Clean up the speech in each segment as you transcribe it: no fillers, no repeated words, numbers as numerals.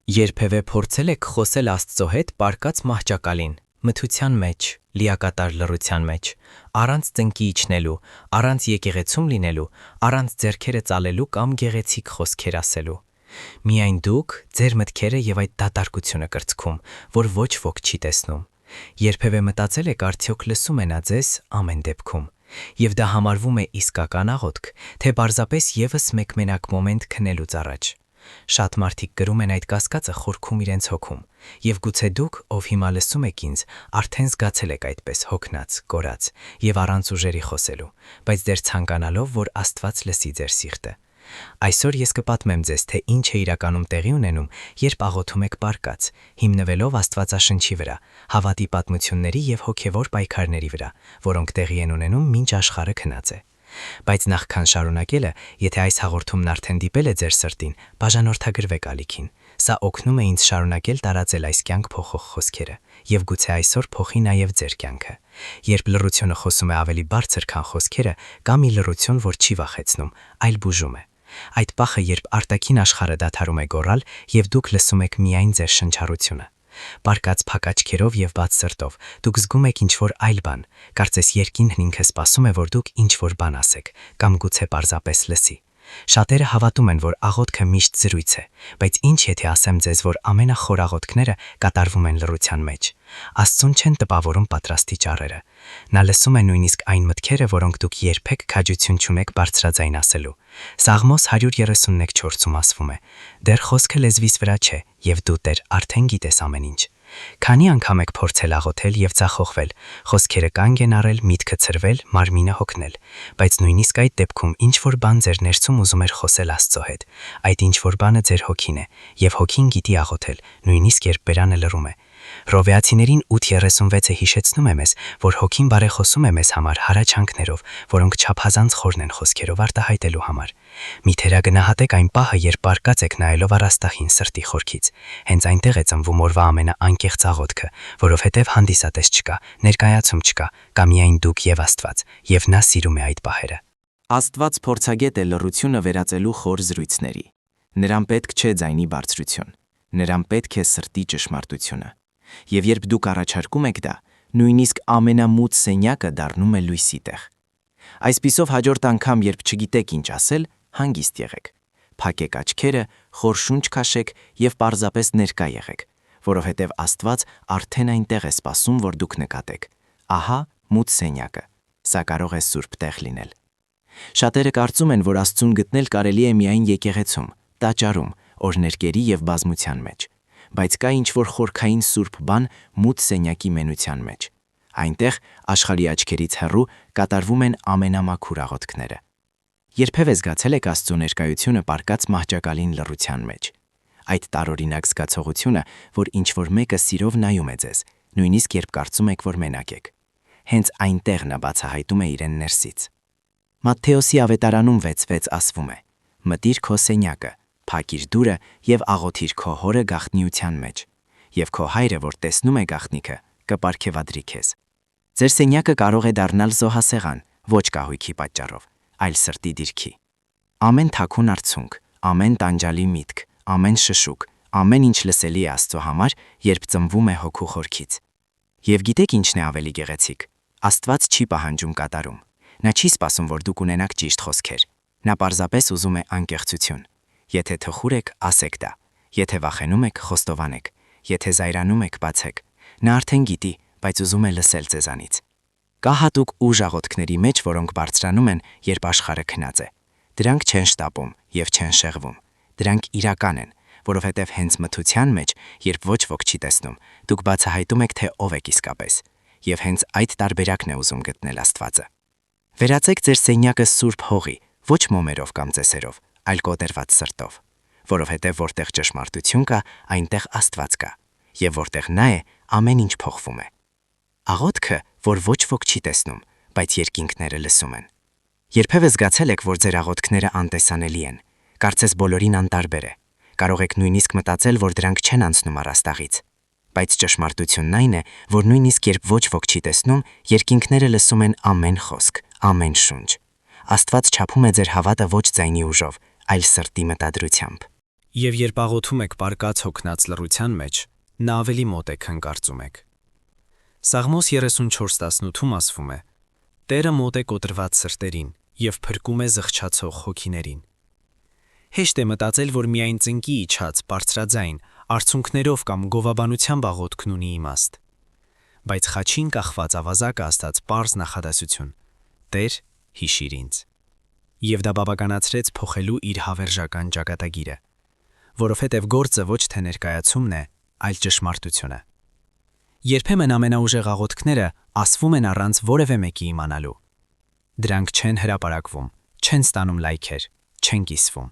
Երբևէ փորձել եք խոսել Աստծո հետ պարկած մահճակալին, մթության մեջ, լիակատար լռության մեջ, առանց ծնկի իջնելու, առանց եկեղեցում լինելու, առանց ձեռքերը ծալելու կամ գեղեցիկ խոսքեր ասելու։ Միայն դուք, ձեր մտքերը եւ այդ դատարկությունը կրծքում, որ ոչ ոք չի տեսնում։ Երբևէ մտածել եք արդյոք լսում է նա ձեզ ամեն դեպքում։ Եվ դա համարվում է իսկական աղոթք, թե պարզապես եւս մեկ մենակ մոմենտ քնելուց առաջ։ Շատ մարդիկ կրում են այդ կասկածը խորքում իրենց հոգում, եւ գուցե դուք, ով հիմա լսում եք ինձ, արդեն զգացել եք այդպես հոգնած, կորած եւ առանց ուժերի խոսելու, բայց դեռ ցանկանալով, որ Աստված լսի ձեր սիրտը։ Այսօր ես կպատմեմ ձեզ, թե ինչ է իրականում տեղի ունենում, երբ աղոթում եք պարկած, հիմնվելով Աստվածաշնչի վրա, հավատի պատմությունների եւ հոգեվոր պայքարների վրա, որոնք տեղի են ունենում մինչ աշխարհը քնած է։ Բայց նախքան շարունակելը, եթե այս հաղորդումն արդեն դիպել է ձեր սրտին, բաժանորդագրվեք ալիքին։ Սա օգնում է ինձ շարունակել տարածել այս կյանք փոխող խոսքերը, եւ գուցե այսօր փոխի նաեւ ձեր կյանքը։ Երբ լռությունը խոսում է ավելի բարձր, քան խոսքերը, կա մի լռություն, որ չի վախեցնում, այլ բուժում է։ Այդ պահը, երբ արտաքին աշխարհը դադարում է գոռալ, եւ դուք լսում եք միայն ձեր շնչառությունը։ Պարկած փակ աչքերով եւ բաց սրտով, դուք զգում եք ինչ-որ այլ բան, կարծես երկինքն ինքը սպասում է, որ դուք ինչ-որ բան ասեք, կամ գուցե պարզապես լսի։ Շատերը հավատում են, որ աղոթքը միշտ զրույց է, բայց ինչ եթե ասեմ ձեզ, որ ամենախոր աղոթքները կատարվում են լռության մեջ։ Աստծուն չեն տպավորում պատրաստի ճառերը։ Նա լսում է նույնիսկ այն մտքերը, որոնք դուք երբեք քաջություն չունեք բարձրաձայն ասելու։ Սաղմոս 131:4-ում ասվում է. «Դեռ խոսքը լեզվիս վրա չէ, եւ դու Տեր արդեն գիտես ամեն ինչ»։ Քանի անգամ եք փորձել աղոթել եւ ձախողվել, խոսքերը կանգ են առել, միտքը ցրվել, մարմինը հոգնել, բայց նույնիսկ այդ դեպքում ինչ-որ բան ձեր ներսում ուզում էր խոսել Աստծո հետ։ Այդ ինչ-որ բանը ձեր հոգին է, եւ հոգին գիտի աղոթել, նույնիսկ երբ բերանը լռում է։ Հռովեացիներին 8:36-ը հիշեցնում է մեզ, որ հոգին բարեխոսում է մեզ համար հառաչանքներով, որոնք չափազանց խորն են խոսքերով արտահայտելու համար։ Մի թերագնահատեք այն պահը, երբ պարկած եք նայելով առաստաղին սրտի խորքից։ Հենց այնտեղ է ծնվում օրվա ամենաանկեղծ աղոթքը, որովհետև հանդիսատես չկա, ներկայացում չկա, կա միայն դուք եւ Աստված, եւ նա սիրում է այդ պահերը։ Աստված փորձագետ է լռությունը վերածելու խոր զրույցների։ Նրան պետք չէ ձայնի բարձրություն։ Նրան պետք է սրտի ճշմարտությունը։ Եվ երբ դուք առաջարկում եք դա, նույնիսկ ամենամութ սենյակը դառնում է լույսի տեղ։ Այսպիսով հաջորդ անգամ, երբ չգիտեք ինչ ասել, հանգիստ եղեք։ Փակեք աչքերը, խոր շունչ քաշեք եւ պարզապես ներկա եղեք, որովհետև Աստված արդեն այնտեղ է սպասում, որ դուք նկատեք։ Ահա մութ սենյակը։ Սա կարող է սուրբ տեղ լինել։ Շատերը կարծում են, որ Աստծուն գտնել կարելի է միայն եկեղեցում, տաճարում, օրհներգերի եւ բազմության մեջ, բայց կա ինչ-որ խորքային սուրբ բան մութ սենյակի մենության մեջ։ Այնտեղ աշխարհի աչքերից հեռու կատարվում են ամենամաքուր աղոթքները։ Երբևէ զգացել եք Աստծո ներկայությունը պարկած մահճակալին լռության մեջ։ Այդ տարօրինակ զգացողությունը, որ ինչ-որ մեկը սիրով նայում է ձեզ, նույնիսկ երբ կարծում եք, որ մենակ եք։ Հենց այնտեղ նա բացահայտում է իրեն ներսից։ Մատթեոսի ավետարանում 6:6 ասվում է. «Մտիր քո սենյակը, փակիր դուռը եւ աղոթիր քո հորը գաղտնիության մեջ, եւ քո հայրը, որ տեսնում է գաղտնիքը, կպարգևադրի քեզ»։ Ձեր սենյակը կարող է դառնալ զոհասեղան, ոչ կահույքի պատճառով, այլ սրտի դիրքի։ Ամեն թաքուն արցունք, ամեն տանջալի միտք, ամեն շշուկ, ամեն ինչ լսելի է Աստծո համար, երբ ծնվում է հոգու խորքից։ Եվ գիտեք ինչն է ավելի գեղեցիկ։ Աստված չի պահանջում կատարում։ Նա չի սպասում, որ դուք ունենաք ճիշտ խոսքեր։ Նա պարզապես ուզում է անկեղծություն։ Եթե թխուր եք, ասեք դա։ Եթե վախենում եք, խոստովանեք։ Եթե զայրանում եք, բացեք։ Նա արդեն գիտի, բայց ուզում է լսել ձեզանից։ Կա հատուկ ուժ աղոթքների մեջ, որոնք բարձրանում են, երբ աշխարհը քնած է։ Դրանք չեն շտապում եւ չեն շեղվում։ Դրանք իրական են, որովհետև հենց մթության մեջ, երբ ոչ ոք չի տեսնում, դուք բացահայտում եք, թե ով եք իսկապես։ Եվ հենց այդ տարբերակն է ուզում գտնել Աստվածը։ Վերածեք ձեր սենյակը սուրբ հողի, ոչ մոմերով կամ ծեսերով, այլ կոտրված սրտով, որովհետև որտեղ ճշմարտություն կա, այնտեղ Աստված կա, եւ որտեղ նա է, ամեն ինչ փոխվում է։ Աղոթքը, որ ոչ ոք չի տեսնում, բայց երկինքները լսում են։ Երբևէ զգացել եք, որ ձեր աղոթքները անտեսանելի են, կարծես բոլորին անտարբեր է։ Կարող եք նույնիսկ մտածել, որ դրանք չեն անցնում առաստաղից։ Բայց ճշմարտությունն այն է, որ նույնիսկ երբ ոչ ոք չի տեսնում, երկինքները լսում են ամեն խոսք, ամեն շունչ։ Աստված չափում է ձեր հավատը ոչ ձայնի ուժով, այլ սրտի մտադրությամբ։ Եվ երբ աղոթում եք պարկած հոգնած լռության մեջ, նա ավելի մոտ է, քան կարծում եք։ Սաղմոս 34:18-ում ասվում է. Տերը մոտ է կոտրված սրտերին և փրկում է զղջացող հոգիներին։ Հեշտ է մտածել, որ միայն ծնկի իջած, բարձրաձայն, արցունքներով կամ գովաբանությամբ աղոթքն ունի իմաստ։ Բայց խաչին կախված ավազակը ասած պարզ նախադասություն. Տեր, հիշիր ինձ։ Եվ դա բավականացրեց փոխելու իր հավերժական ճակատագիրը, որովհետև գործը ոչ թե ներկայացումն է, այլ ճշմարտությունը։ Երբեմն ամենաուժեղ աղոթքները ասվում են առանց որևէ մեկի իմանալու։ Դրանք չեն հրապարակվում, չեն ստանում լայքեր, չեն կիսվում։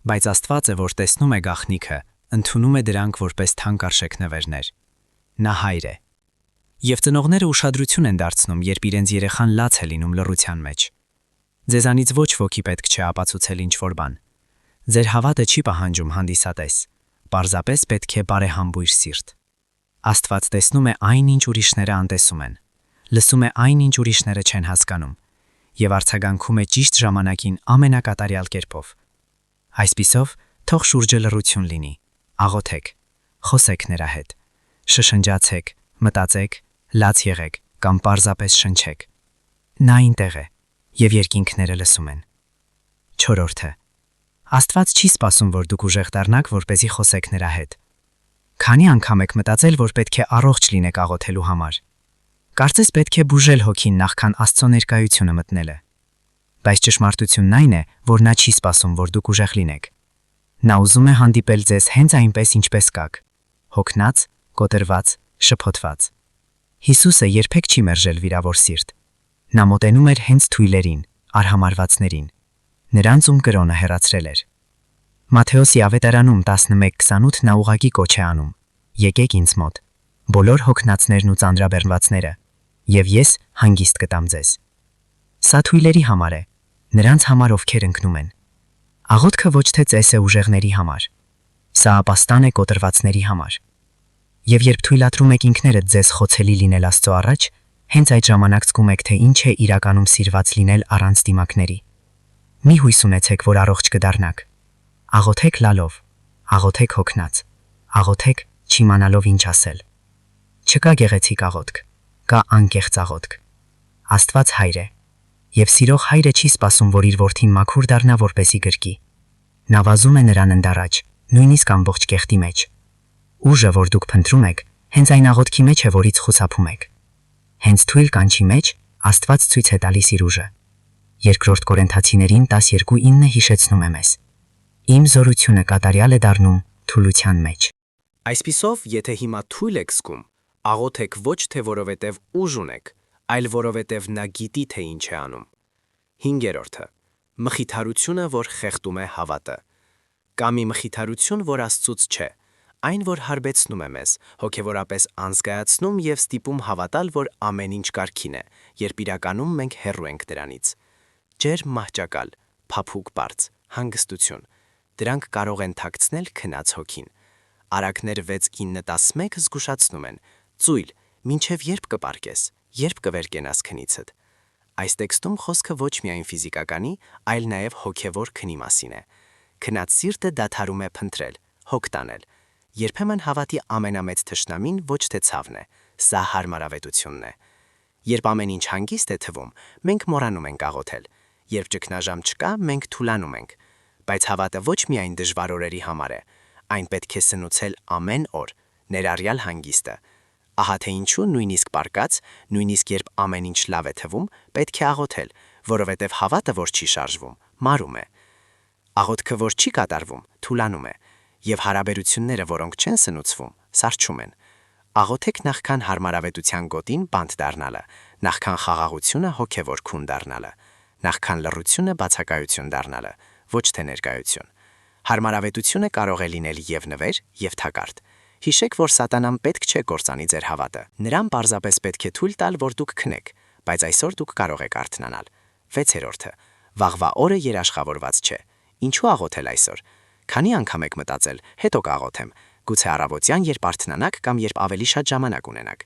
Բայց Աստված է, որ տեսնում է գաղտնիքը, ընդունում է դրանք որպես թանկարժեք նվերներ։ Նա հայր է։ Եվ ծնողները ուշադրություն են դարձնում, երբ իրենց երեխան լաց է լինում լռության մեջ։ Ձեզանից ոչ ոքի պետք չէ ապացուցել ինչ-որ բան։ Ձեր հավատը չի պահանջում հանդիսատես, պարզապես պետք է բարեհամբույր սիրտ։ Աստված տեսնում է այն, ինչ ուրիշները անտեսում են, լսում է այն, ինչ ուրիշները չեն հասկանում, և արձագանքում է ճիշտ ժամանակին ամենակատարյալ կերպով։ Այսպիսով, թող շուրջը լռություն լինի, աղոթեք, խոսեք նրա հետ, շշնջացեք, մտածեք, լաց եղեք կամ պարզապես շնչեք։ Նա այնտեղ է, և երկինքները լսում են։ 4. Աստված չի սպասում, որ դուք ուժեղ դառնաք, որպեսզի խոսեք նրա հետ։ Քանի անգամ եք մտածել, որ պետք է առողջ լինեք աղոթելու համար։ Կարծես պետք է բուժել հոգին նախքան Աստծո ներկայությունը մտնելը։ Բայց ճշմարտությունն այն է, որ նա չի սպասում, որ դուք ուժեղ լինեք։ Նա ուզում է հանդիպել ձեզ հենց այնպես, ինչպես կաք՝ հոգնած, կոտրված, շփոթված։ Հիսուսը երբեք չի մերժել վիրավոր սիրտ։ Նա մոտենում էր հենց թույլերին, արհամարհվածներին, նրանց ում կրոնը հեռացրել էր։ Մատթեոսի ավետարանում 11:28 նա ուղղակի կոչ է անում. Եկեք ինձ մոտ, բոլոր հոգնածներն ու ծանրաբեռնվածները, և ես հանգիստ կտամ ձեզ։ Սա թույլերի համար է, նրանց համար, ովքեր ընկնում են։ Աղոթքը ոչ թե ծես է ուժեղների համար։ Սա ապաստան է կոտրվածների համար։ Եվ երբ թույլատրում եք ինքներդ ձեզ խոցելի լինել Աստծո առաջ, հենց այդ ժամանակ զգում եք, թե ինչ է իրականում սիրված լինել առանց դիմակների։ Մի հույս ունեցեք, որ առողջ կդառնաք։ Աղոթեք լալով, աղոթեք հոգնած, աղոթեք չիմանալով ինչ ասել։ Չկա գեղեցիկ աղոթք, կա անկեղծ աղոթք։ Աստված հայր է, և սիրող հայրը չի սպասում, որ իր որդին մաքուր դառնա, որպեսզի գրկի։ Նա վազում է նրան ընդառաջ, նույնիսկ ամբողջ կեղտի մեջ։ Ուժը, որ դուք փնտրում եք, հենց այն աղոթքի մեջ է, որից խուսափում եք։ Հենց թույլ կանչի մեջ Աստված ցույց է տալիս իր ուժը։ 2 Կորինթացիներին 12:9 հիշեցնում է մեզ. Իմ զորությունը կատարյալ է դառնում թուլության մեջ։ Այսպիսով, եթե հիմա թույլ եք զգում, աղոթեք ոչ թե որովհետև ուժ ունեք, այլ որովհետև նա գիտի, թե ինչ է անում։ 5. Մխիթարությունը, որ խեղդում է հավատը։ Կա մի մխիթարություն, որ Աստծուց չէ, այն, որ հարբեցնում է մեզ, հոգևորապես անզգայացնում և ստիպում հավատալ, որ ամեն ինչ կարգին է, երբ իրականում մենք հեռու ենք դրանից։ Ջերմ մահճակալ, փափուկ բարձ, հանգստություն, դրանք կարող են թաքցնել քնած հոգին։ Առակներ 6:9-11 զգուշացնում են. Ծույլ, մինչև երբ կպարկես, երբ կվերկենաս քնիցդ։ Այս տեքստում խոսքը ոչ միայն ֆիզիկականի, այլ նաև հոգևոր քնի մասին է։ Քնած սիրտը դադարում է փնտրել, հոգ տանել։ Երբեմն հավատի ամենամեծ թշնամին ոչ թե ցավն է, սա հարմարավետությունն է։ Երբ ամեն ինչ հանգիստ է թվում, մենք մոռանում ենք աղոթել։ Երբ ճգնաժամ չկա, մենք թուլանում ենք։ Բայց հավատը ոչ միայն դժվար օրերի համար է, այն պետք է սնուցել ամեն օր, ներառյալ հանգիստը։ Ահա թե ինչու նույնիսկ պարկած, նույնիսկ երբ ամեն ինչ լավ է թվում, պետք է աղոթել, որովհետև հավատը, որ չի շարժվում, մարում է։ Աղոթքը, որ չի կատարվում, թուլանում է, և հարաբերությունները, որոնք չեն սնուցվում, սառչում են։ Աղոթեք նախքան հարմարավետության գոտին բանտ դառնալը, նախքան խաղաղությունը հոգևոր քուն դառնալը, նախքան լռությունը բացակայություն դառնալը, ոչ թե ներկայություն։ Հարմարավետությունը կարող է լինել և նվեր, և թակարդ։ Հիշեք, որ սատանան պետք չէ կործանի ձեր հավատը։ Նրան պարզապես պետք է թույլ տալ, որ դուք քնեք, բայց այսօր դուք կարող եք արթնանալ։ 6. Վաղվա օրը երաշխավորված չէ։ Ինչու աղոթել այսօր։ Քանի անգամ եք մտածել, հետո կաղոթեմ, գուցե առավոտյան, երբ արթնանաք կամ երբ ավելի շատ ժամանակ ունենաք։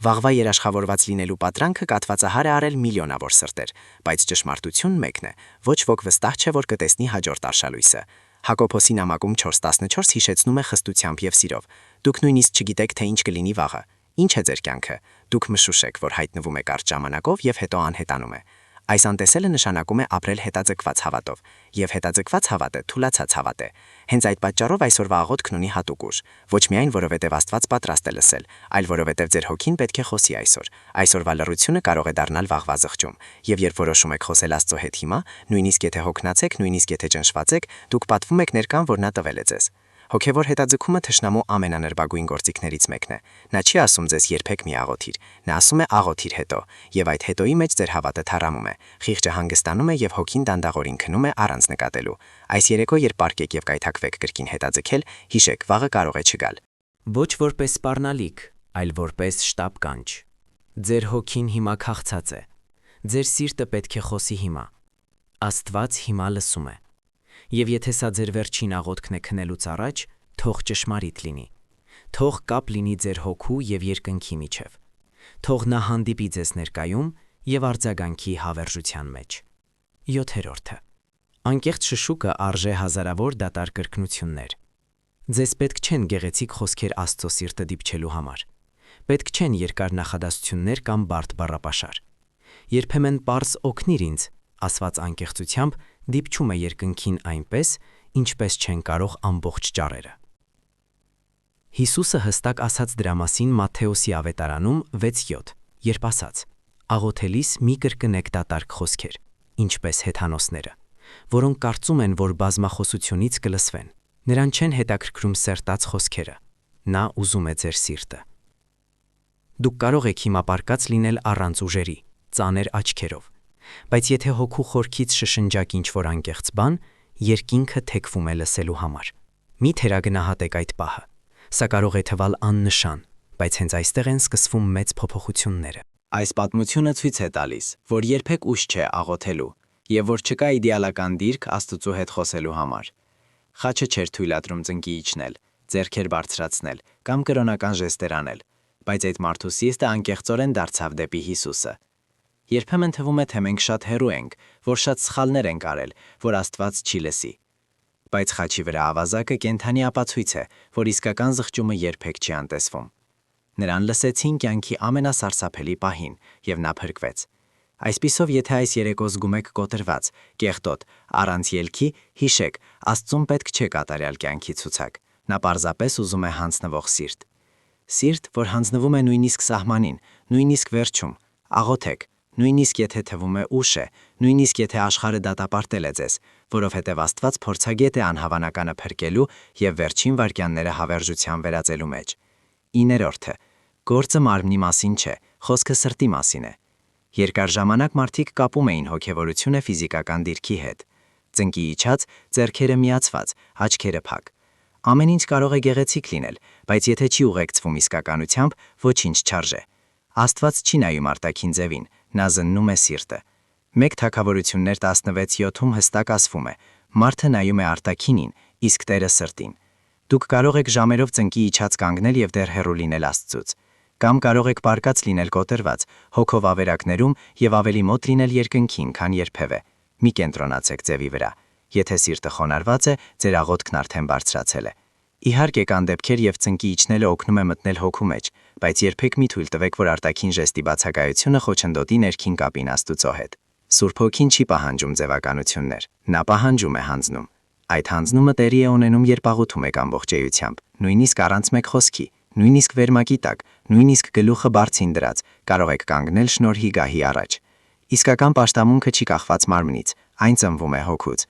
Վաղվա երաշխավորված լինելու պատրանքը կատվածահար է արել միլիոնավոր սրտեր, բայց ճշմարտությունն մեկն է, ոչ ոք վստահ չէ, որ կտեսնի հաջորդ արշալույսը։ Հակոբոսի նամակում 4:14 հիշեցնում է խստությամբ եւ սիրով. «Դուք նույնիսկ չգիտեք, թե ինչ կլինի վաղը։ Ինչ է ձեր կյանքը։ Դուք մշուշ եք, որ հայտնվում է կարճ ժամանակով եւ հետո անհետանում է»։ Այս անտեսելը նշանակում է ապրել հետաձգված հավատով, եւ հետաձգված հավատը թուլացած հավատ է։ Հենց այդ պատճառով այսօրվա աղոթքն ունի հատուկ ուժ, ոչ միայն որովհետեւ Աստված պատրաստ է լսել, այլ որովհետեւ ձեր հոգին պետք է խոսի այսօր։ Այսօրվա լռությունը կարող է դառնալ վաղվա զղջում, եւ երբ որոշում եք խոսել Աստծո հետ հիմա, նույնիսկ եթե հոգնած եք, նույնիսկ եթե ճնշված եք, դուք պատվում եք ներկան, որ նա տվել է ձեզ։ Հոգևոր հետաձգումը թշնամու ամենաներբագույն գործիքներից մեկն է։ Նա չի ասում ձեզ երբեք մի աղոթիր, նա ասում է աղոթիր հետո, եւ այդ հետոյի մեջ ձեր հավատը թառամում է, խիղճը հանգստանում է եւ հոգին դանդաղորեն քնում է առանց նկատելու։ Այս երեկո, երբ պարկեք եւ կայթակվեք կրկին հետաձգել, հիշեք, վաղը կարող է չգալ։ Ոչ որպես սպառնալիք, այլ որպես շտապ կանչ։ Ձեր հոգին հիմա քաղցած է։ Ձեր սիրտը պետք է խոսի հիմա։ Աստված հիմա լսում է։ Եվ եթե սա ձեր վերջին աղոթքն է քնելուց առաջ, թող ճշմարիտ լինի։ Թող կապ լինի ձեր հոգու եւ երկնքի միջև։ Թող նա հանդիպի ձեզ ներկայում եւ արձագանքի հավերժության մեջ։ 7-րդը։ Անկեղծ շշուկը արժե հազարավոր դատարկ կրկնություններ։ Ձեզ պետք չեն գեղեցիկ խոսքեր Աստծո սիրտը դիպչելու համար։ Պետք չեն երկար նախադասություններ կամ բարդ բառապաշար։ Երբեմն պարզ օգնիր ինձ, ասված անկեղծությամբ դիպչում է երկնքին այնպես, ինչպես չեն կարող ամբողջ ճառերը։ Հիսուսը հստակ ասաց դրա մասին Մատթեոսի ավետարանում 6:7, երբ ասաց. «Աղոթելիս մի կրկնեք դատարկ խոսքեր, ինչպես հեթանոսները, որոնք կարծում են, որ բազմախոսությունից կլսվեն։ Նրան չեն հետաքրքրում սերտած խոսքերը, նա ուզում է ձեր սիրտը»։ Դուք կարող եք հիմա պարկած լինել առանց ուժերի, ծանր աչքերով, բայց եթե հոգու խորքից շշնջակ ինչ-որ անկեղծ բան, երկինքը թեքվում է լսելու համար։ Մի թերագնահատեք այդ պահը։ Սա կարող է թվալ աննշան, բայց հենց այստեղ են սկսվում մեծ փոփոխությունները։ Այս պատմությունը ցույց է տալիս, որ երբեք ուշ չէ աղոթելու, եւ որ չկա իդեալական դիրք Աստծո հետ խոսելու համար։ Խաչը չէր թույլատրում ծնկի իջնել, ձեռքեր բարձրացնել կամ կրոնական ժեստեր անել, բայց այդ մարդու սիրտը անկեղծորեն դարձավ դեպի Հիսուսը։ Երբեմն թվում է, թե մենք շատ հեռու ենք, որ շատ սխալներ ենք արել, որ Աստված չի լսի։ Բայց խաչի վրա ավազակը կենդանի ապացույց է, որ իսկական զղջումը երբեք չի անտեսվում։ Նրան լսեցին կյանքի ամենասարսափելի պահին, եւ նա փրկվեց։ Այսպիսով, եթե այս երեկո զգում եք կոտրված, կեղտոտ, առանց ելքի, հիշեք, Աստծուն պետք չէ կատարյալ կյանքի ցուցակ։ Նա պարզապես ուզում է հանձնվող սիրտ։ Սիրտ, որ հանձնվում է նույնիսկ սահմանին, նույնիսկ վերջում։ Աղոթեք, նույնիսկ եթե թվում է ուշ է, նույնիսկ եթե աշխարհը դատապարտել է ձեզ, որովհետև Աստված փորձագետ է անհավանականը փրկելու եւ վերջին վայրկյանները հավերժության վերածելու մեջ։ 9-րդը. Գործը մարմնի մասին չէ, խոսքը սրտի մասին է։ Երկար ժամանակ մարդիկ կապում էին հոգևորությունը ֆիզիկական դիրքի հետ։ Ծնկի իջած, ձեռքերը միացված, աչքերը փակ։ Ամեն ինչ կարող է գեղեցիկ լինել, բայց եթե չի ուղեկցվում իսկականությամբ, ոչինչ չարժե։ Աստված չի նայում արտաքին ձևին, նա զննում է սիրտը։ Մեկ Թագավորություններ 16:7-ում հստակ ասվում է. մարդը նայում է արտաքինին, իսկ Տերը սրտին։ Դուք կարող եք ժամերով ծնկի իջած կանգնել եւ դեռ հեռու լինել Աստծուց, կամ կարող եք պարկած լինել կոտրված, հոգով ավերակներում եւ ավելի մոտ լինել երկնքին, քան երբևէ։ Մի կենտրոնացեք ձևի վրա։ Եթե սիրտը խոնարհված է, ձեր աղոթքն արդեն բարձրացել է։ Իհարկե կան դեպքեր, եւ ծնկի իջնելը օգնում է մտնել հոգու մեջ, բայց երբեք մի թույլ տվեք, որ արտաքին ժեստի բացակայությունը խոչընդոտի ներքին կապին Աստծո հետ։ Սուրբ Հոգին չի պահանջում ձևականություններ, նա պահանջում է հանձնում։ Այդ հանձնումը տեղի է ունենում, երբ աղոթում եք ամբողջ էությամբ, նույնիսկ առանց մեկ խոսքի, նույնիսկ վերմակի տակ, նույնիսկ գլուխը բարձին դրած, կարող եք կանգնել շնորհի գահի առաջ։ Իսկական պաշտամունքը չի կախված մարմնից, այն ծնվում է հոգուց։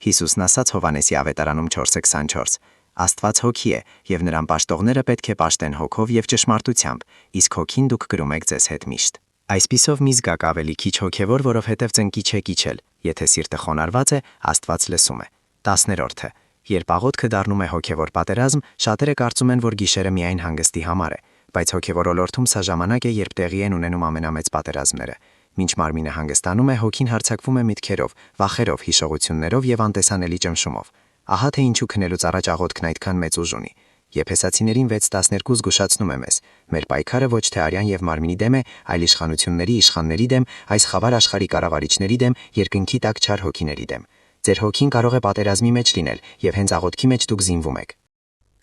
Հիսուսն ասաց Հովհաննեսի ավետարանում 4:24. Աստված հոգի է, եւ նրան պաշտողները պետք է պաշտեն հոգով եւ ճշմարտությամբ, իսկ հոգին դուք կրում եք ձեզ հետ միշտ։ Այսպիսով մի զգաք ավելի քիչ հոգևոր, որովհետև ծնկի չեք իջել, եթե սիրտը խոնարհված է, Աստված լսում է։ 10-րդը. Երբ աղոթքը դառնում է հոգևոր պատերազմ, շատերը կարծում են, որ գիշերը միայն հանգստի համար է, բայց հոգևոր ոլորտում սա ժամանակ է, երբ տեղի են ունենում ամենամեծ պատերազմները։ Մինչ մարմինը հանգստանում է, հոգին հարձակվում է միտքերով, վախերով, հիշողություններով եւ անտեսանելի ճնշումով։ Ահա թե ինչու քնելուց առաջ աղոթքն այդքան մեծ ուժ ունի։ Եփեսացիներին 6:12 զգուշացնում է մեզ. մեր պայքարը ոչ թե արյան եւ մարմինի դեմ է, այլ իշխանությունների, իշխանների դեմ, այս խավար աշխարհի կառավարիչների դեմ, երկնքի տակ չար հոգիների դեմ։ Ձեր հոգին կարող է պատերազմի մեջ լինել, եւ հենց աղոթքի մեջ դուք զինվում եք։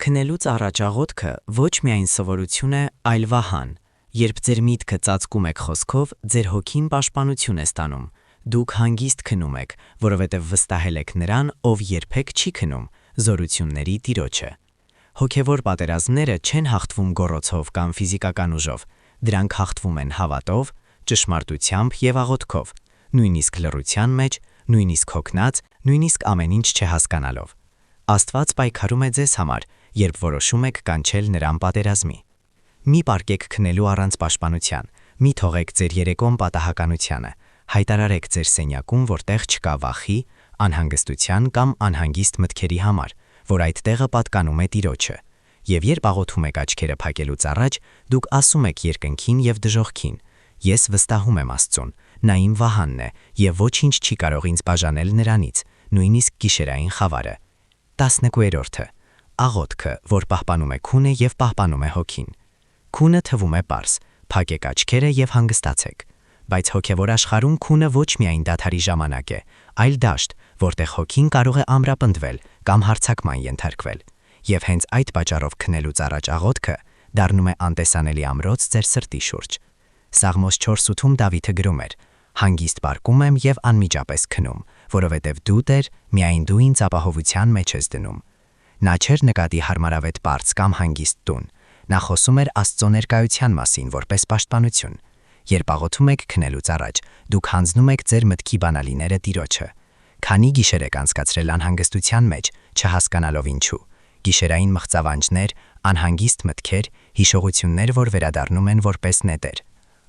Քնելուց առաջ աղոթքը ոչ միայն սովորություն է, այլ վահան։ Երբ ձեր միտքը ծածկում եք խոսքով, ձեր հոգին պաշտպանություն է ստանում։ Դուք հանգիստ քնում եք, որովհետև վստահել եք նրան, ով երբեք չի քնում, զորությունների Տիրոջը։ Հոգևոր պատերազմները չեն հաղթվում գոռոցով կամ ֆիզիկական ուժով, դրանք հաղթվում են հավատով, ճշմարտությամբ եւ աղոթքով, նույնիսկ լռության մեջ, նույնիսկ հոգնած, նույնիսկ ամեն ինչ չհասկանալով։ Աստված պայքարում է ձեզ համար, երբ որոշում եք կանչել նրան պատերազմի։ Մի պարկեք քնելու առանց պաշտպանության, մի թողեք ձեր երեկոն պատահականությանը, հայտարարեք ձեր սենյակում, որտեղ չկա վախի, անհանգստության կամ անհանգիստ մտքերի համար, որ այդ տեղը պատկանում է Տիրոջը։ Եվ երբ աղոթում եք աչքերը փակելուց առաջ, դուք ասում եք երկնքին եւ դժոխքին. Ես վստահում եմ Աստծուն, նա իմ վահանն է եւ ոչինչ չի կարող ինձ բաժանել նրանից, նույնիսկ գիշերային խավարը։ 12-րդը. Աղոթքը, որ պահպանում է քունը եւ պահպանում է հոգին։ Քունը թվում է պարզ, փակեք աչքերը եւ հանգստացեք։ Բայց հոգևոր աշխարհում քունը ոչ միայն դադարի ժամանակ է, այլ դաշտ, որտեղ հոգին կարող է ամրապնդվել կամ հարձակման ենթարկվել։ Եվ հենց այդ պատճառով քնելուց առաջ աղոթքը դառնում է անտեսանելի ամրոց ձեր սրտի շուրջ։ Սաղմոս 4:8 Դավիթը գրում էր. Հանգիստ պարկում եմ եւ անմիջապես քնում, որովհետեւ դու Տեր, միայն դու ինձ ապահովության մեջ ես դնում։ Նա չէր նկատի հարմարավետ պարծ կամ հանգիստ տուն։ Նա խոսում էր Աստծո ներկայության մասին որպես պաշտպանություն։ Երբ աղոթում եք քնելուց առաջ, դուք հանձնում եք ձեր մտքի բանալիները Տիրոջը։ Քանի գիշեր եք անցկացրել անհանգստության մեջ, չհասկանալով ինչու։ Գիշերային մղձավանջներ, անհանգիստ մտքեր, հիշողություններ, որ վերադառնում են որպես նետեր։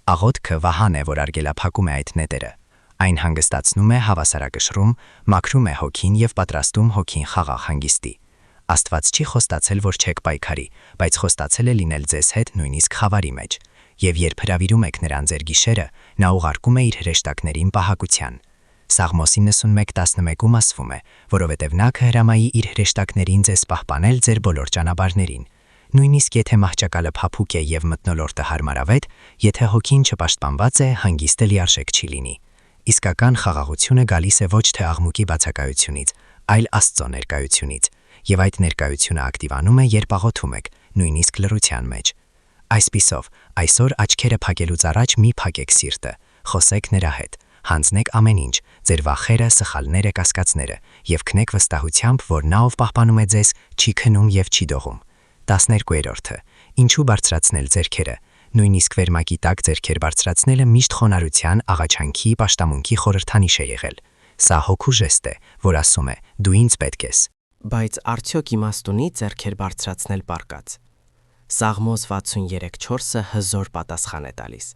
Աղոթքը վահան է, որ արգելափակում է այդ նետերը։ Այն հանգստացնում է հավասարակշռում, մաքրում է հոգին եւ պատրաստում հոգին խաղաղ հանգիստի։ Աստված չի խոստացել, որ չեք պայքարի, բայց խոստացել է լինել ձեզ հետ նույնիսկ խավարի մեջ։ Եվ երբ հրավիրում եք նրան ձեր գիշերը, նա ուղարկում է իր հրեշտակներին պահակության։ Սաղմոս 91:11-ում ասվում է, որովհետև նա կհրամայի իր հրեշտակներին ձեզ պահպանել ձեր բոլոր ճանապարհներին։ Նույնիսկ եթե մահճակալը փափուկ է եւ մթնոլորտը հարմարավետ, եթե հոգին չպաշտպանված է, հանգիստը լիարժեք չի լինի։ Իսկական խաղաղությունը գալիս է ոչ թե աղմուկի բացակայությունից, այլ Աստծո ներկայությունից, եւ այդ ներկայությունը ակտիվանում է, երբ աղոթում եք, նույնիսկ լռության մեջ։ Այսպիսով, այսօր աչքերը փակելուց առաջ մի փակեք սիրտը, խոսեք նրա հետ, հանձնեք ամեն ինչ, ձեր վախերը, սխալները, կասկածները, եւ քնեք վստահությամբ, որ նա ով պահպանում է ձեզ, չի քնում եւ չի դողում։ 12-րդը. Ինչու բարձրացնել ձեռքերը։ Նույնիսկ վերմակի տակ ձեռքեր բարձրացնելը միշտ խոնարհության, աղաչանքի, պաշտամունքի խորհրդանիշ է եղել։ Սա հոգու ժեստ է, որ ասում է. դու ինձ պետք ես։ Բայց արդյոք իմաստ ունի ձեռքեր բարձրացնել պարկած։ Սաղմոս 63:4-ը հզոր պատասխան է տալիս.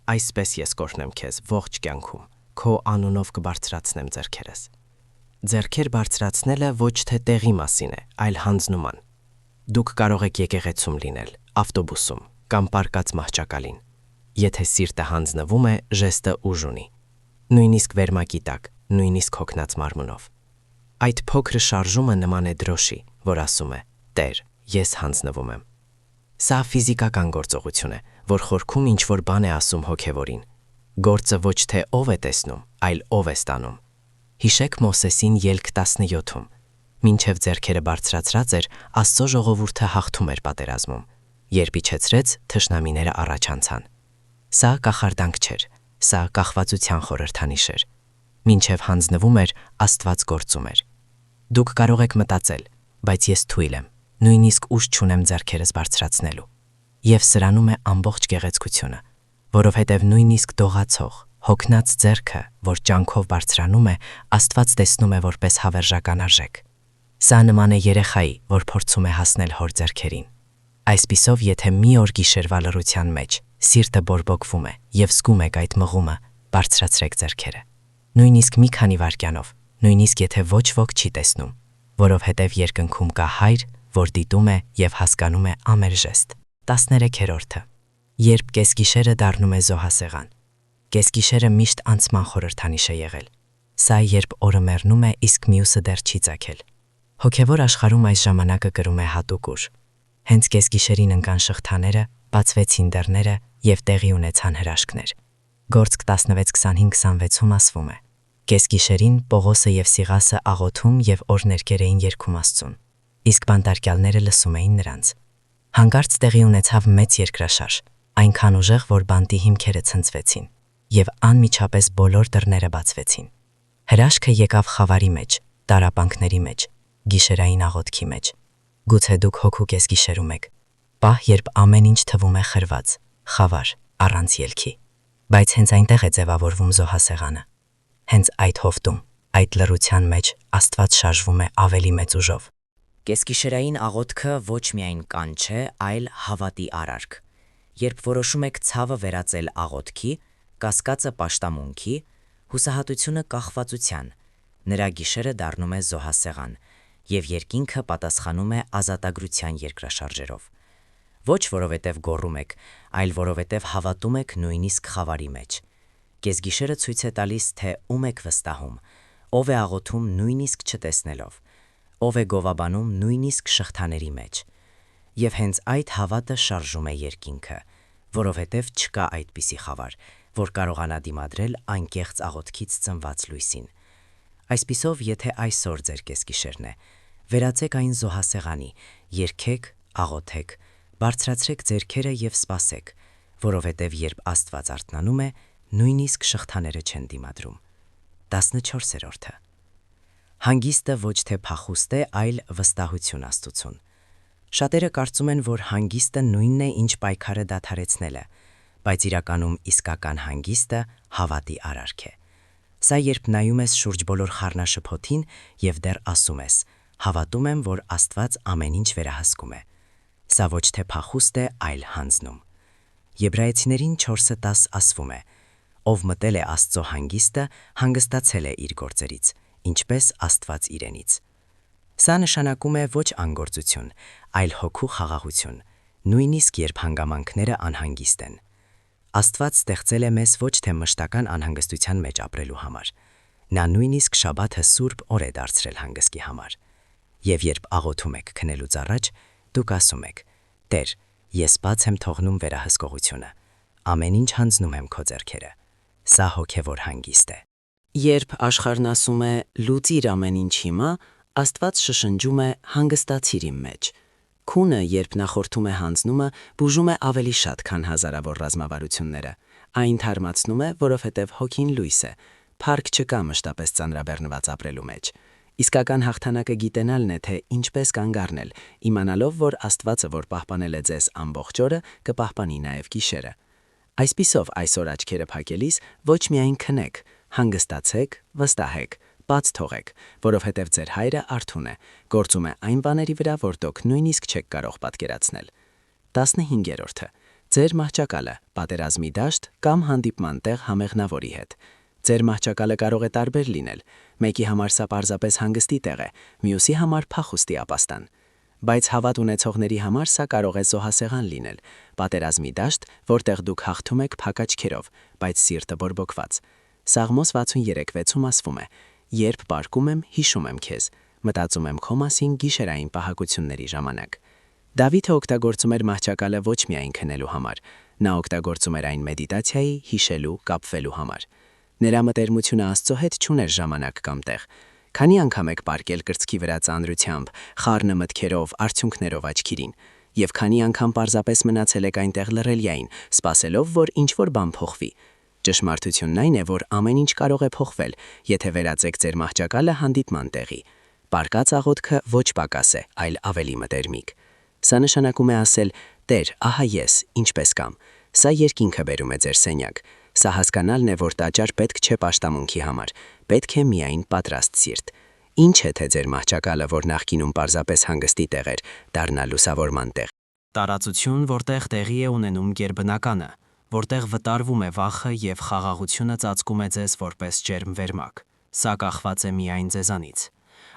Այսպես ես կօրհնեմ քեզ ողջ կյանքում, քո անունով կբարձրացնեմ ձեռքերս։ Ձեռքեր բարձրացնելը ոչ թե տեղի մասին է, այլ հանձնման։ Դուք կարող եք եկեղեցում լինել, ավտոբուսում կամ պարկած մահճակալին։ Եթե սիրտը հանձնվում է, ժեստը ուժ ունի։ Նույնիսկ վերմակի տակ, նույնիսկ հոգնած մարմնով։ Այդ փոքր շարժումը նման է դրոշի, որ ասում է. Տեր, ես հանձնվում եմ։ Սա ֆիզիկական գործողություն է, որ խորքում ինչ-որ բան է ասում հոգևորին։ Գործը ոչ թե ով է տեսնում, այլ ով է ստանում։ Հիշեք Մովսեսին Ելք 17-ում։ Մինչև ձեռքերը բարձրացրած էր, Աստծո ժողովուրդը հաղթում էր պատերազմում։ Երբ իջեցրեց, թշնամիները առաջ անցան։ Սա կախարդանք չէր, սա կախվածության խորհրդանիշ էր։ Մինչև հանձնվում էր, Աստված գործում էր։ Դուք կարող եք մտածել, բայց ես թույլ եմ, նույնիսկ ուժ չունեմ ձեռքերս բարձրացնելու։ Եվ սրանում է ամբողջ գեղեցկությունը, որովհետև նույնիսկ դողացող, հոգնած ձեռքը, որ ջանքով բարձրանում է, Աստված տեսնում է որպես հավերժական արժեք։ Սա նման է երեխայի, որ փորձում է հասնել հոր ձեռքերին։ Այսպիսով, եթե մի օր գիշերվա լռության մեջ սիրտը բորբոքվում է եւ զգում եք այդ մղումը, բարձրացրեք ձեռքերը։ Նույնիսկ մի քանի վայրկյանով, նույնիսկ եթե ոչ ոք չի տեսնում, որովհետև երկնքում կա Հայր, որ դիտում է եւ հասկանում է ամենժեստ։ 13-րդը. Երբ կեսգիշերը դառնում է զոհասեղան։ Կեսգիշերը միշտ անցման խորհրդանիշ է եղել։ Սա երբ օրը մեռնում է, իսկ մյուսը դեռ չի ծագել։ Հոգևոր աշխարհում այս ժամանակը կրում է հատուկ ուժ։ Հենց կեսգիշերին ընկան շղթաները, բացվեցին դռները եւ տեղի ունեցան հրաշքներ։ Գործք 16:25-26-ում ասվում է. Կեսգիշերին Պողոսը եւ Սիղասը աղոթում եւ օրներկեր էին երգում Աստծուն, իսկ բանտարկյալները լսում էին նրանց։ Հանկարծ տեղի ունեցավ մեծ երկրաշարժ, այնքան ուժեղ, որ բանտի հիմքերը ցնցվեցին, եւ անմիջապես բոլոր դռները բացվեցին։ Հրաշքը եկավ խավարի մեջ, տարապանքների մեջ, գիշերային աղոթքի մեջ։ Գուցե դուք հոգու կեսգիշերում եք, պահ, երբ ամեն ինչ թվում է խրված, խավար, առանց ելքի։ Բայց հենց այնտեղ է ձևավորվում զոհասեղանը։ Հենց այդ հովտում, այդ լռության մեջ Աստված շարժվում է ավելի մեծ ուժով։ Կեսգիշերային աղոթքը ոչ միայն կանչ է, այլ հավատի արարք։ Երբ որոշում եք ցավը վերածել աղոթքի, կասկածը պաշտամունքի, հուսահատությունը կախվածության, նրա գիշերը դառնում է զոհասեղան, եւ երկինքը պատասխանում է ազատագրության երկրաշարժերով։ Ոչ որովհետև գոռում եք, այլ որովհետև հավատում եք նույնիսկ խավարի մեջ։ Կեսգիշերը ցույց է տալիս, թե ում եք վստահում, ով է աղոթում նույնիսկ չտեսնելով, ով է գովաբանում նույնիսկ շղթաների մեջ։ Եվ հենց այդ հավատը շարժում է երկինքը, որովհետև չկա այդպիսի խավար, որ կարողանա դիմադրել անկեղծ աղոթքից ծնված լույսին։ Այսպիսով, եթե այսօր ձեր կեսգիշերն է, վերածեք այն զոհասեղանի, երգեք, աղոթեք, բարձրացրեք ձեռքերը եւ սպասեք, որովհետև երբ Աստված արթնանում է, նույնիսկ շղթաները չեն դիմադրում։ 14-րդը։ Հանգիստը ոչ թե փախուստ է, այլ վստահություն Աստծուն։ Շատերը կարծում են, որ հանգիստը նույնն է, ինչ պայքարը դադարեցնելը, բայց իրականում իսկական հանգիստը հավատի արարք է։ Սա երբ նայում ես շուրջ բոլոր խառնաշփոթին եւ դեռ ասում ես. հավատում եմ, որ Աստված ամեն ինչ վերահսկում է։ Սա ոչ թե փախուստ է, այլ հանձնում։ Եբրայեցիներին 4:10 ասվում է. ով մտել է Աստծո հանգիստը, հանգստացել է իր գործերից, ինչպես Աստված իրենից։ Սա նշանակում է ոչ անգործություն, այլ հոգու խաղաղություն, նույնիսկ երբ հանգամանքները անհանգիստ են։ Աստված ստեղծել է մեզ ոչ թե մշտական անհանգստության մեջ ապրելու համար։ Նա նույնիսկ շաբաթը սուրբ օր է դարձրել հանգստի համար։ Եվ երբ աղոթում եք քնելուց առաջ, դուք ասում եք. Տեր, ես բաց եմ թողնում վերահսկողությունը, ամեն ինչ հանձնում եմ քո ձեռքերը։ Սա հոգևոր հանգիստ է։ Երբ աշխարհն ասում է լուծիր ամեն ինչ հիմա, Աստված շշնջում է հանգստացիր իմ մեջ։ Քունը, երբ նախորդում է հանձնումը, բուժում է ավելի շատ, քան հազարավոր ռազմավարությունները։ Այն թարմացնում է, որովհետև հոգին լույս է, փառք չկա մշտապես ծանրաբեռնված ապրելու մեջ։ Իսկական հաղթանակը գիտենալն է, թե ինչպես կանգ առնել, իմանալով, որ Աստվածը, որ պահպանել է ձեզ ամբողջ օրը, կպահպանի նաև գիշերը։ Այսպիսով այսօր աչքերը փակելիս ոչ միայն քնեք, հանգստացեք, վստահեք, բաց թողեք, որովհետև ձեր հայրը արթուն է, գործում է այն բաների վրա, որ դուք նույնիսկ չեք կարող պատկերացնել։ 15-րդը։ Ձեր մահճակալը, պատերազմի դաշտ կամ հանդիպման տեղ համեղնավորի հետ։ Ձեր մահճակալը կարող է տարբեր լինել։ Մեկի համար սա պարզապես հանգստի տեղ է, մյուսի համար փախուստի ապաստան։ Բայց հավատ ունեցողների համար սա կարող է զոհասեղան լինել, պատերազմի դաշտ, որտեղ դուք հաղթում եք փակ աչքերով, բայց սիրտը բորբոքված։ Սաղմոս 63:6-ում ասվում է. Երբ պարկում եմ, հիշում եմ քեզ, մտածում եմ քո մասին գիշերային պահակությունների ժամանակ։ Դավիթը օգտագործում էր մահճակալը ոչ միայն քնելու համար, նա օգտագործում էր այն մեդիտացիայի, հիշելու, կապվելու համար։ Նրա մտերմությունը Աստծո հետ չուներ ժամանակ կամ տեղ։ Քանի անգամ եք պարկել կրծքի վրա ծանրությամբ, խառնը մտքերով, արդյունքներով աչքիրին, եւ քանի անգամ պարզապես մնացել եք այնտեղ լռելիային, սպասելով, որ ինչ-որ բան փոխվի։ Ճշմարտությունն այն է, որ ամեն ինչ կարող է փոխվել, եթե վերածեք ձեր մահճակալը հանդիպման տեղի։ Պարկած աղոթքը ոչ պակաս է, այլ ավելի մտերմիկ։ Սա նշանակում է ասել. Տեր, ահա ես, ինչպես կամ։ Սա երկինքը բերում է ձեր սենյակ։ Սա հասկանալն է, որ տաճար պետք չէ պաշտամունքի համար, պետք է միայն պատրաստ սիրտ։ Ինչ է թե ձեր մահճակալը, որ նախկինում պարզապես հանգստի տեղ էր, դառնա լուսավորման տեղ։ Տարածություն, որտեղ տեղի է ունենում գերբնականը, որտեղ վտարվում է վախը եւ խաղաղությունը ծածկում է ձեզ որպես ջերմ վերմակ։ Սա կախված է միայն ձեզանից։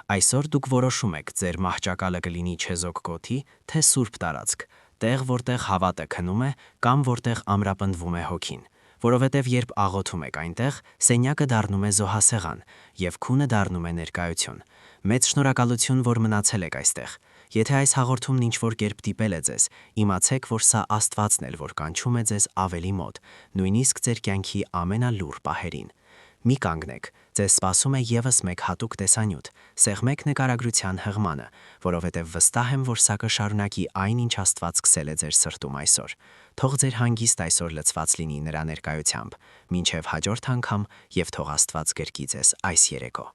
Այսօր դուք որոշում եք ձեր մահճակալը կլինի չեզոք գոթի, թե սուրբ տարածք, տեղ, որտեղ հավատը քնում է կամ որտեղ ամրապնդվում է հոգին, որովհետև երբ աղոթում եք այնտեղ, սենյակը դառնում է զոհասեղան եւ քունը դառնում է ներկայություն։ Մեծ շնորհակալություն, որ մնացել եք այստեղ։ Եթե այս հաղորդումն ինչ-որ կերպ դիպել է ձեզ, իմացեք, որ սա Աստվածն է, որ կանչում է ձեզ ավելի մոտ, նույնիսկ ձեր կյանքի ամենալուռ պահերին։ Մի կանգնեք, ձեզ սպասում է եւս մեկ հատուկ տեսանյութ, սեղմեք նկարագրության հղմանը, որովհետև վստահ եմ, որ սա կշարունակի այն, ինչ Աստված սկսել է ձեր սրտում այսօր։ Թող ձեր հանգիստ այսօր լցված լինի նրա ներկայությամբ, մինչև հաջորդ անգամ, եւ թող Աստված գրկի ձեզ այս երեկո։